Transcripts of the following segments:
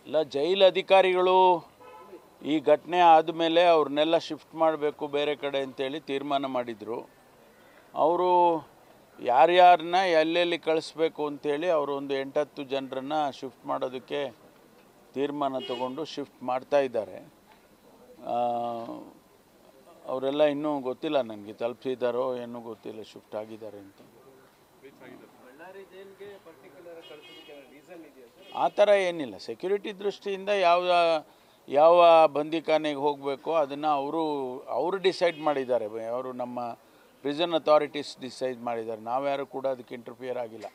ಇಲ್ಲ, ಜೈಲು ಅಧಿಕಾರಿಗಳು ಈ ಘಟನೆ ಆದಮೇಲೆ ಅವ್ರನ್ನೆಲ್ಲ ಶಿಫ್ಟ್ ಮಾಡಬೇಕು ಬೇರೆ ಕಡೆ ಅಂತೇಳಿ ತೀರ್ಮಾನ ಮಾಡಿದರು. ಅವರು ಯಾರ್ಯಾರನ್ನ ಎಲ್ಲೆಲ್ಲಿ ಕಳಿಸ್ಬೇಕು ಅಂಥೇಳಿ ಅವರು ಒಂದು 8-10 ಜನರನ್ನು ಶಿಫ್ಟ್ ಮಾಡೋದಕ್ಕೆ ತೀರ್ಮಾನ ತಗೊಂಡು ಶಿಫ್ಟ್ ಮಾಡ್ತಾ ಇದ್ದಾರೆ. ಅವರೆಲ್ಲ ಇನ್ನೂ ಗೊತ್ತಿಲ್ಲ, ನನಗೆ ತಲುಪಿಸಿದ್ದಾರೋ ಏನೂ ಗೊತ್ತಿಲ್ಲ, ಶಿಫ್ಟ್ ಆಗಿದ್ದಾರೆ ಅಂತ. ಆ ಥರ ಏನಿಲ್ಲ. ಸೆಕ್ಯೂರಿಟಿ ದೃಷ್ಟಿಯಿಂದ ಯಾವ ಬಂದಿಖಾನೆಗೆ ಹೋಗಬೇಕು ಅದನ್ನು ಅವರು ಡಿಸೈಡ್ ಮಾಡಿದ್ದಾರೆ. ಅವರು ನಮ್ಮ ಪ್ರಿಸನ್ ಅಥಾರಿಟೀಸ್ ಡಿಸೈಡ್ ಮಾಡಿದ್ದಾರೆ. ನಾವ್ಯಾರು ಕೂಡ ಅದಕ್ಕೆ ಇಂಟರ್ಫಿಯರ್ ಆಗಿಲ್ಲ.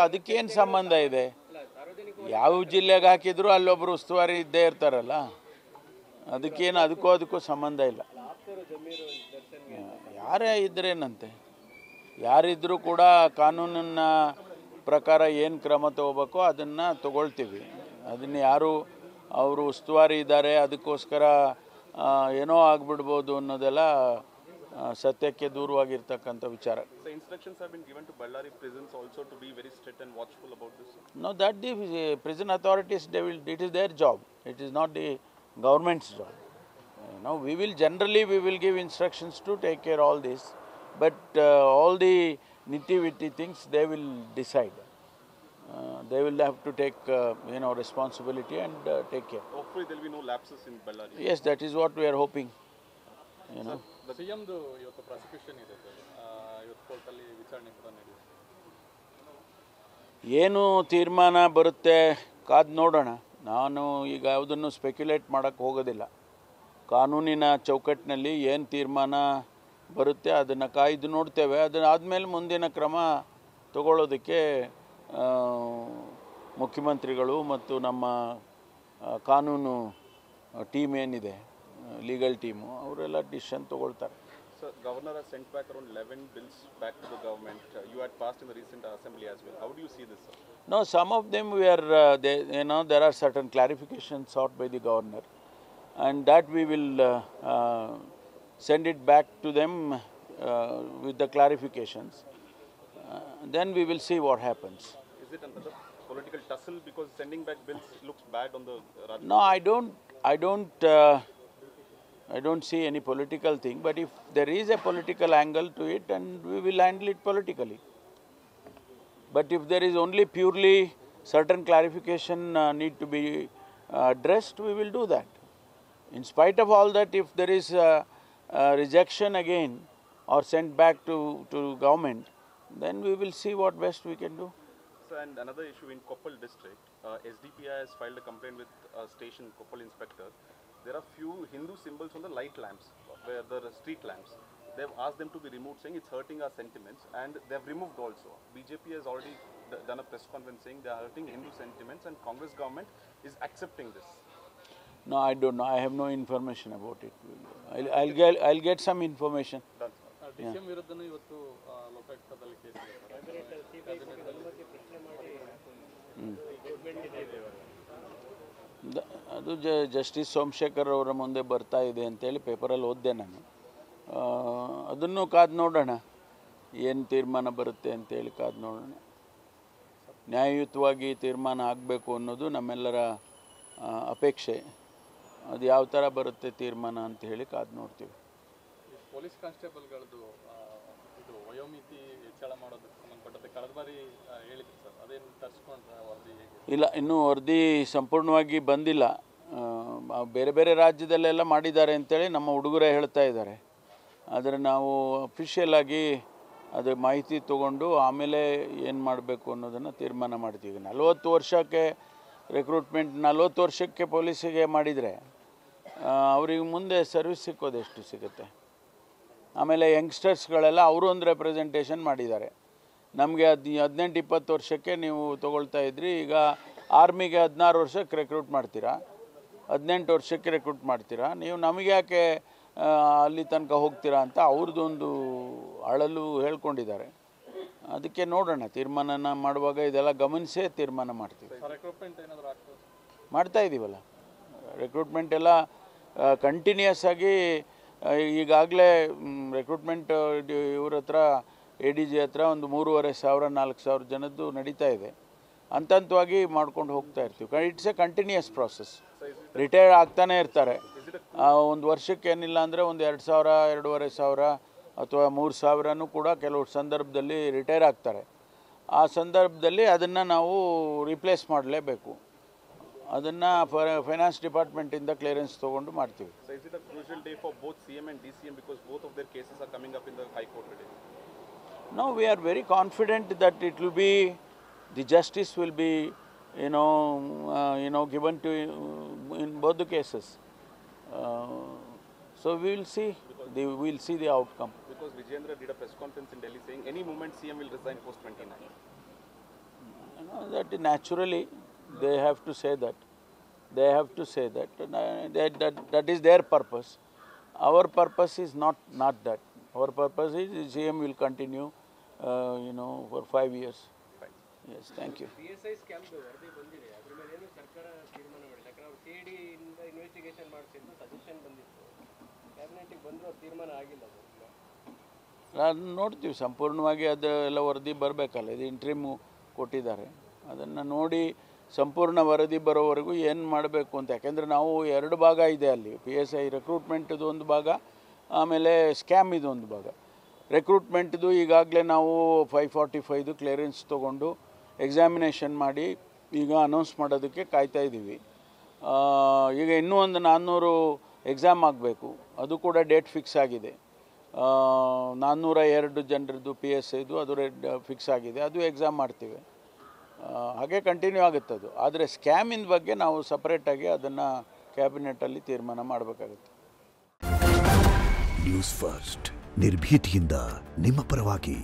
ಅದಕ್ಕೇನು ಸಂಬಂಧ ಇದೆ? ಯಾವ ಜಿಲ್ಲೆಗೆ ಹಾಕಿದ್ರು ಅಲ್ಲೊಬ್ಬರು ಉಸ್ತುವಾರಿ ಇದ್ದೇ ಇರ್ತಾರಲ್ಲ, ಅದಕ್ಕೂ ಸಂಬಂಧ ಇಲ್ಲ. ಯಾರೇ ಇದ್ರೇನಂತೆ, ಯಾರಿದ್ರೂ ಕೂಡ ಕಾನೂನಿನ ಪ್ರಕಾರ ಏನು ಕ್ರಮ ತಗೋಬೇಕೋ ಅದನ್ನು ತಗೊಳ್ತೀವಿ. ಅದನ್ನು ಯಾರು ಅವರು ಉಸ್ತುವಾರಿ ಇದ್ದಾರೆ ಅದಕ್ಕೋಸ್ಕರ ಏನೋ ಆಗಿಬಿಡ್ಬೋದು ಅನ್ನೋದೆಲ್ಲ ಸತ್ಯಕ್ಕೆ ದೂರವಾಗಿರ್ತಕ್ಕಂಥ ವಿಚಾರ. No, that the prison authorities, it is their job. It is not the government's job. Now we will give instructions to take care all this, but all the nitty-gritty things they will decide. They will have to take responsibility and take care. Hopefully there will be no lapses in Bellary. Yes, that is what we are hoping. The CM ಇವತ್ತು prosecution ಇದೆ sir, ಇವತ್ತು ಕೋರ್ಟಲ್ಲಿ ವಿಚಾರಣೆ ಕೂಡ ನಡೆಯುತ್ತೆ. ಏನು ತೀರ್ಮಾನ ಬರುತ್ತೆ ಕಾದು ನೋಡೋಣ. ನಾನು ಈಗ ಯಾವುದನ್ನು ಸ್ಪೆಕ್ಯುಲೇಟ್ ಮಾಡೋಕ್ಕೆ ಹೋಗೋದಿಲ್ಲ. ಕಾನೂನಿನ ಚೌಕಟ್ಟಿನಲ್ಲಿ ಏನು ತೀರ್ಮಾನ ಬರುತ್ತೆ ಅದನ್ನು ಕಾಯ್ದು ನೋಡ್ತೇವೆ. ಅದನ್ನಾದಮೇಲೆ ಮುಂದಿನ ಕ್ರಮ ತಗೊಳ್ಳೋದಕ್ಕೆ ಮುಖ್ಯಮಂತ್ರಿಗಳು ಮತ್ತು ನಮ್ಮ ಕಾನೂನು ಟೀಮ್ ಏನಿದೆ, ಲೀಗಲ್ ಟೀಮು, ಅವರೆಲ್ಲ ಡಿಸಿಷನ್ ತಗೊಳ್ತಾರೆ. Sir, Governor has sent back around 11 bills back to the government. You had passed in the recent assembly as well. How do you see this, sir? No, some of them there are certain clarifications sought by the governor, and that we will send it back to them with the clarifications. Then we will see what happens. Is it another political tussle because sending back bills looks bad on the Rajya? No, I don't see any political thing, but if there is a political angle to it, and we will handle it politically. But if there is only purely certain clarification need to be addressed, we will do that. In spite of all that, if there is rejection again or sent back to government, then we will see what best we can do. So, and another issue in Koppal district, SDPI has filed a complaint with station Koppal inspector. There are few Hindu symbols on the light lamps, where the street lamps. They've asked them to be removed, saying it's hurting our sentiments, and they've removed also. BJP has already done a press conference saying they are hurting Hindu sentiments, and Congress government is accepting this. No, I don't know. I have no information about it. I'll get some information. DCM ವಿರುದ್ಧನೂ ಇವತ್ತು ಲೋಕಾಯುಕ್ತದಲ್ಲಿ case ಇದೆ. ಅದು justice Somashekar ಅವರ ಮುಂದೆ ಬರ್ತಾ ಇದೆ ಅಂತೇಳಿ ಪೇಪರಲ್ಲಿ ಓದಿದೆ ನಾನು. ಅದನ್ನು ಕಾದು ನೋಡೋಣ, ಏನು ತೀರ್ಮಾನ ಬರುತ್ತೆ ಅಂತೇಳಿ ಕಾದು ನೋಡೋಣ. ನ್ಯಾಯಯುತವಾಗಿ ತೀರ್ಮಾನ ಆಗಬೇಕು ಅನ್ನೋದು ನಮ್ಮೆಲ್ಲರ ಅಪೇಕ್ಷೆ. ಅದು ಯಾವ ಥರ ಬರುತ್ತೆ ತೀರ್ಮಾನ ಅಂತ ಹೇಳಿ ಕಾದು ನೋಡ್ತೀವಿ. ಪೊಲೀಸ್ ಕಾನ್ಸ್ಟೇಬಲ್ಗಳದ್ದು ಇದು ವಯೋಮಿತಿ ಹೆಚ್ಚಳ ಮಾಡೋದಕ್ಕೆ ಸಂಬಂಧಪಟ್ಟಂತೆ ಕಳೆದ ಬಾರಿ ಹೇಳಿದ್ರು ಸರ್, ಅದೇನು ತರಿಸ್ಕೊಂಡ್ರೆ ವರದಿ? ಇಲ್ಲ, ಇನ್ನೂ ವರದಿ ಸಂಪೂರ್ಣವಾಗಿ ಬಂದಿಲ್ಲ. ಬೇರೆ ಬೇರೆ ರಾಜ್ಯದಲ್ಲೆಲ್ಲ ಮಾಡಿದ್ದಾರೆ ಅಂತೇಳಿ ನಮ್ಮ ಹುಡುಗರೇ ಹೇಳ್ತಾ ಇದ್ದಾರೆ. ಆದರೆ ನಾವು ಅಫಿಷಿಯಲ್ ಆಗಿ ಅದು ಮಾಹಿತಿ ತೊಗೊಂಡು ಆಮೇಲೆ ಏನು ಮಾಡಬೇಕು ಅನ್ನೋದನ್ನು ತೀರ್ಮಾನ ಮಾಡ್ತೀವಿ. 40 ವರ್ಷಕ್ಕೆ ರಿಕ್ರೂಟ್ಮೆಂಟ್, 40 ವರ್ಷಕ್ಕೆ ಪೊಲೀಸಿಗೆ ಮಾಡಿದರೆ ಅವ್ರಿಗೆ ಮುಂದೆ ಸರ್ವಿಸ್ ಸಿಕ್ಕೋದು ಎಷ್ಟು ಸಿಗುತ್ತೆ? ಆಮೇಲೆ ಯಂಗ್ಸ್ಟರ್ಸ್ಗಳೆಲ್ಲ ಅವರು ಒಂದು ರೆಪ್ರೆಸೆಂಟೇಷನ್ ಮಾಡಿದ್ದಾರೆ. ನಮಗೆ 18-20 ವರ್ಷಕ್ಕೆ ನೀವು ತೊಗೊಳ್ತಾ ಇದ್ರಿ, ಈಗ ಆರ್ಮಿಗೆ 16 ವರ್ಷಕ್ಕೆ ರೆಕ್ರೂಟ್ ಮಾಡ್ತೀರಾ, 18 ವರ್ಷಕ್ಕೆ ರೆಕ್ರೂಟ್ ಮಾಡ್ತೀರಾ, ನೀವು ನಮಗೆ ಯಾಕೆ ಅಲ್ಲಿ ತನಕ ಹೋಗ್ತೀರಾ ಅಂತ ಅವ್ರದ್ದೊಂದು ಅಳಲು ಹೇಳ್ಕೊಂಡಿದ್ದಾರೆ. ಅದಕ್ಕೆ ನೋಡೋಣ, ತೀರ್ಮಾನ ಮಾಡುವಾಗ ಇದೆಲ್ಲ ಗಮನಿಸೇ ತೀರ್ಮಾನ ಮಾಡ್ತೀವಿ. ಮಾಡ್ತಾ ಇದ್ದೀವಲ್ಲ, ರಿಕ್ರೂಟ್ಮೆಂಟ್ ಎಲ್ಲ ಕಂಟಿನ್ಯೂಸ್ ಆಗಿ ಈಗಾಗಲೇ ರಿಕ್ರೂಟ್ಮೆಂಟ್ ಇವ್ರ ಹತ್ರ ADG ಹತ್ರ ಒಂದು 3,500-4,000 ಜನದ್ದು ನಡೀತಾ ಇದೆ. ಹಂತವಾಗಿ ಮಾಡ್ಕೊಂಡು ಹೋಗ್ತಾ ಇರ್ತೀವಿ. It's A continuous process. Retire ಆಗ್ತಾನೆ ಇರ್ತಾರೆ. ಒಂದು ವರ್ಷಕ್ಕೆ ಏನಿಲ್ಲ ಅಂದರೆ ಒಂದು 2,000, 2,500 ಅಥವಾ 3,000 ಕೂಡ ಕೆಲವು ಸಂದರ್ಭದಲ್ಲಿ ರಿಟೈರ್ ಆಗ್ತಾರೆ. ಆ ಸಂದರ್ಭದಲ್ಲಿ ಅದನ್ನು ನಾವು ರಿಪ್ಲೇಸ್ ಮಾಡಲೇಬೇಕು. ಅದನ್ನು ಫೈನಾನ್ಸ್ ಡಿಪಾರ್ಟ್ಮೆಂಟಿಂದ ಕ್ಲಿಯರೆನ್ಸ್ ತೊಗೊಂಡು ಮಾಡ್ತೀವಿ. So is it a crucial day for both CM and DCM because both of their cases are coming up in the High Court today? No, we are very confident that it will be, the justice will be, given to in both the cases. So we will see. We will see the outcome. Because Vijayendra did a press conference in Delhi saying any moment CM will resign post 29. That naturally they have to say that. They have to say that. That is their purpose. Our purpose is not that. Our purpose is CM will continue, for 5 years. Fine. Yes, thank you. PSI scam ವರದಿ ಬಂದಿದೆ. ಅದರ ಮೇಲೆ ಏನು ಸರ್ಕಾರ ತೀರ್ಮಾನ ಮಾಡಿಲ್ಲ. ಯಾಕಂದ್ರೆ ಅವರು CID ಇಂದ ಇನ್ವೆಸ್ಟಿಗೇಷನ್ ಮಾಡಿಸಿದ್ದು ಸಜೆಷನ್ ಬಂದಿತ್ತು. ಕ್ಯಾಬಿನೆಟ್ಗೆ ಬಂದರೂ ತೀರ್ಮಾನ ಆಗಿಲ್ಲ ಅದು. ನಾನು ನೋಡ್ತೀವಿ ಸಂಪೂರ್ಣವಾಗಿ ಅದೆಲ್ಲ ವರದಿ ಬರಬೇಕಲ್ಲ. ಇದು ಇಂಟ್ರಿಮು ಕೊಟ್ಟಿದ್ದಾರೆ. ಅದನ್ನು ನೋಡಿ ಸಂಪೂರ್ಣ ವರದಿ ಬರೋವರೆಗೂ ಏನು ಮಾಡಬೇಕು ಅಂತ. ಯಾಕೆಂದರೆ ನಾವು 2 ಭಾಗ ಇದೆ ಅಲ್ಲಿ. PSI ರೆಕ್ರೂಟ್ಮೆಂಟ್ದು ಒಂದು ಭಾಗ, ಆಮೇಲೆ ಸ್ಕ್ಯಾಮ್ ಇದು ಒಂದು ಭಾಗ. ರೆಕ್ರೂಟ್ಮೆಂಟ್ದು ಈಗಾಗಲೇ ನಾವು 545 ಕ್ಲಿಯರೆನ್ಸ್ ತೊಗೊಂಡು ಎಕ್ಸಾಮಿನೇಷನ್ ಮಾಡಿ ಈಗ ಅನೌನ್ಸ್ ಮಾಡೋದಕ್ಕೆ ಕಾಯ್ತಾ ಇದ್ದೀವಿ. ಈಗ ಇನ್ನೂ ಒಂದು 400 ಎಕ್ಸಾಮ್ ಆಗಬೇಕು. ಅದು ಕೂಡ ಡೇಟ್ ಫಿಕ್ಸ್ ಆಗಿದೆ. 402 ಜನರದ್ದು PSIದು ಅದು ಫಿಕ್ಸ್ ಆಗಿದೆ. ಅದು ಎಕ್ಸಾಮ್ ಮಾಡ್ತೀವಿ. ಹಾಗೆ ಕಂಟಿನ್ಯೂ ಆಗುತ್ತೆ ಅದು. ಆದರೆ ಸ್ಕ್ಯಾಮಿನ ಬಗ್ಗೆ ನಾವು ಸಪ್ರೇಟಾಗಿ ಅದನ್ನು ಕ್ಯಾಬಿನೆಟಲ್ಲಿ ತೀರ್ಮಾನ ಮಾಡಬೇಕಾಗುತ್ತೆ. ನ್ಯೂಸ್ ಫಸ್ಟ್ ನಿರ್ಭೀತಿಯಿಂದ ನಿಮ್ಮ ಪರವಾಗಿ.